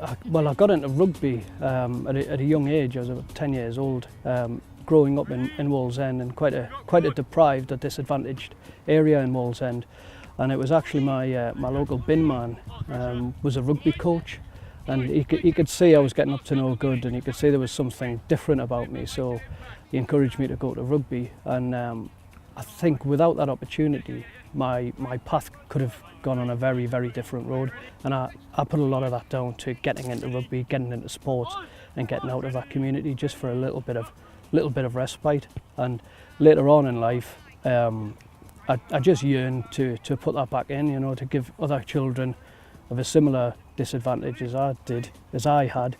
I got into rugby at a young age. I was about 10 years old, growing up in Wallsend, in quite a deprived or disadvantaged area in Wallsend. And it was actually my local bin man was a rugby coach, and he could see I was getting up to no good, and he could see there was something different about me. So he encouraged me to go to rugby, and I think without that opportunity, my path could have gone on a very, very different road. And I put a lot of that down to getting into rugby, getting into sports, and getting out of that community just for a little bit of respite. And later on in life, I just yearned to put that back in, you know, to give other children of a similar disadvantage as I had.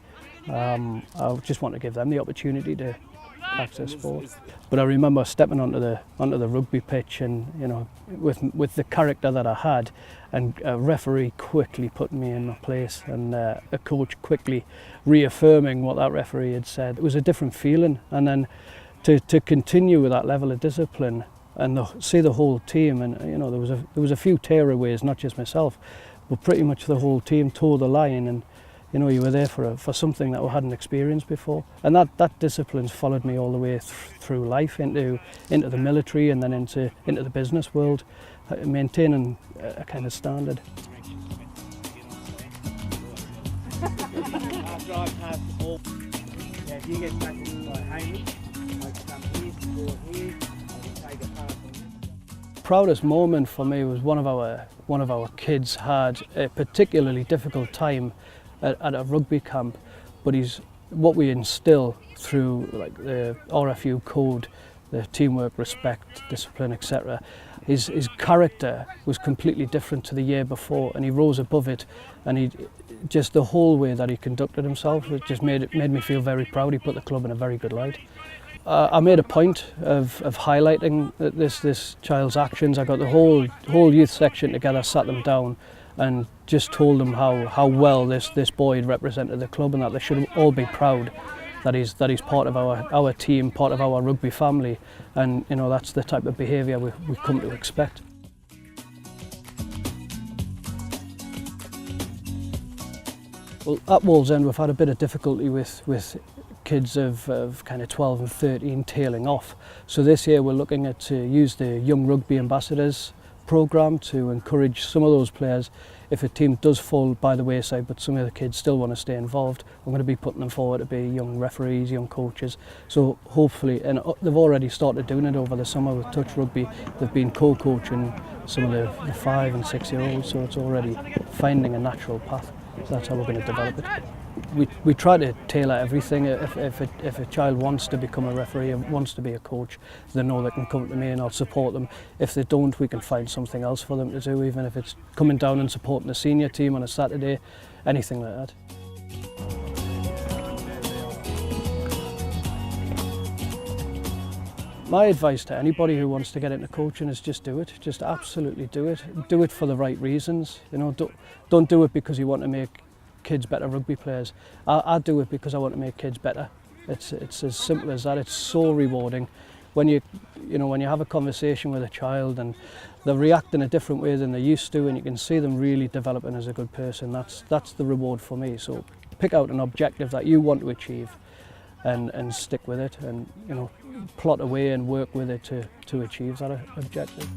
I just want to give them the opportunity to access sport. But I remember stepping onto the rugby pitch, and you know, with the character that I had, and a referee quickly putting me in my place, and a coach quickly reaffirming what that referee had said. It was a different feeling, and then to continue with that level of discipline and see the whole team, and you know, there was a few tearaways, not just myself, but pretty much the whole team tore the line, and you know, you were there for something that we hadn't experienced before. And that discipline's followed me all the way through life, into the military, and then into the business world, maintaining a kind of standard. Proudest moment for me was one of our kids had a particularly difficult time at a rugby camp, but what we instill through like the RFU code, the teamwork, respect, discipline, etc. His character was completely different to the year before, and he rose above it, and he just the whole way that he conducted himself, it just made me feel very proud. He put the club in a very good light. I made a point of highlighting this child's actions. I got the whole youth section together, sat them down, and just told them how well this boy had represented the club, and that they should all be proud that he's part of our team, part of our rugby family, and you know, that's the type of behaviour we've come to expect. Well, at Wallsend we've had a bit of difficulty with kids of kind of 12 and 13 tailing off. So this year we're looking at to use the Young Rugby Ambassadors programme to encourage some of those players. If a team does fall by the wayside but some of the kids still want to stay involved, I'm going to be putting them forward to be young referees, young coaches. So hopefully, and they've already started doing it over the summer with Touch Rugby. They've been co-coaching some of the 5 and 6 year olds, so it's already finding a natural path. So that's how we're going to develop it. We try to tailor everything. If a child wants to become a referee and wants to be a coach, they know they can come to me and I'll support them. If they don't, we can find something else for them to do, even if it's coming down and supporting the senior team on a Saturday, anything like that. My advice to anybody who wants to get into coaching is just do it. Just absolutely do it. Do it for the right reasons. You know, don't do it because you want to make kids better rugby players. I do it because I want to make kids better. It's as simple as that. It's so rewarding when you have a conversation with a child and they react in a different way than they used to, and you can see them really developing as a good person. That's the reward for me. So pick out an objective that you want to achieve and stick with it, and you know, plot away and work with it to achieve that objective.